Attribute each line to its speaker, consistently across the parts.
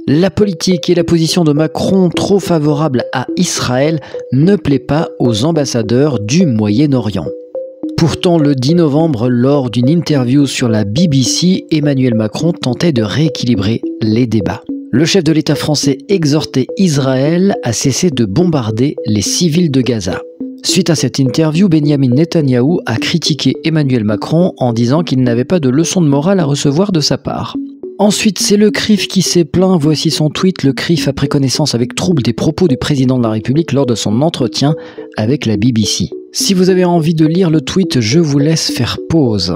Speaker 1: La politique et la position de Macron trop favorable à Israël ne plaît pas aux ambassadeurs du Moyen-Orient. Pourtant, le 10 novembre, lors d'une interview sur la BBC, Emmanuel Macron tentait de rééquilibrer les débats. Le chef de l'État français exhortait Israël à cesser de bombarder les civils de Gaza. Suite à cette interview, Benyamin Netanyahou a critiqué Emmanuel Macron en disant qu'il n'avait pas de leçon de morale à recevoir de sa part. Ensuite, c'est le CRIF qui s'est plaint. Voici son tweet. Le CRIF a pris connaissance avec trouble des propos du président de la République lors de son entretien avec la BBC. Si vous avez envie de lire le tweet, je vous laisse faire pause.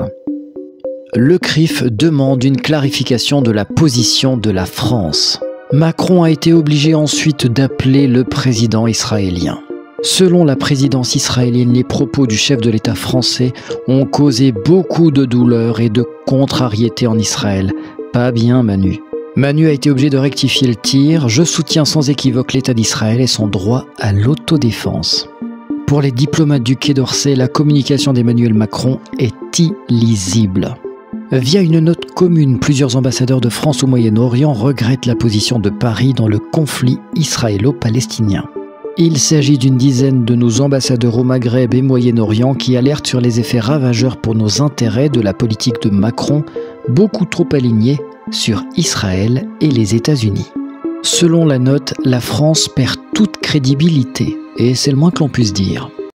Speaker 1: Le CRIF demande une clarification de la position de la France. Macron a été obligé ensuite d'appeler le président israélien. Selon la présidence israélienne, les propos du chef de l'État français ont causé beaucoup de douleur et de contrariété en Israël. Pas bien, Manu. Manu a été obligé de rectifier le tir. Je soutiens sans équivoque l'État d'Israël et son droit à l'autodéfense. Pour les diplomates du Quai d'Orsay, la communication d'Emmanuel Macron est illisible. Via une note commune, plusieurs ambassadeurs de France au Moyen-Orient regrettent la position de Paris dans le conflit israélo-palestinien. Il s'agit d'une dizaine de nos ambassadeurs au Maghreb et Moyen-Orient qui alertent sur les effets ravageurs pour nos intérêts de la politique de Macron, beaucoup trop alignée sur Israël et les États-Unis. Selon la note, la France perd toute crédibilité, et c'est le moins que l'on puisse dire.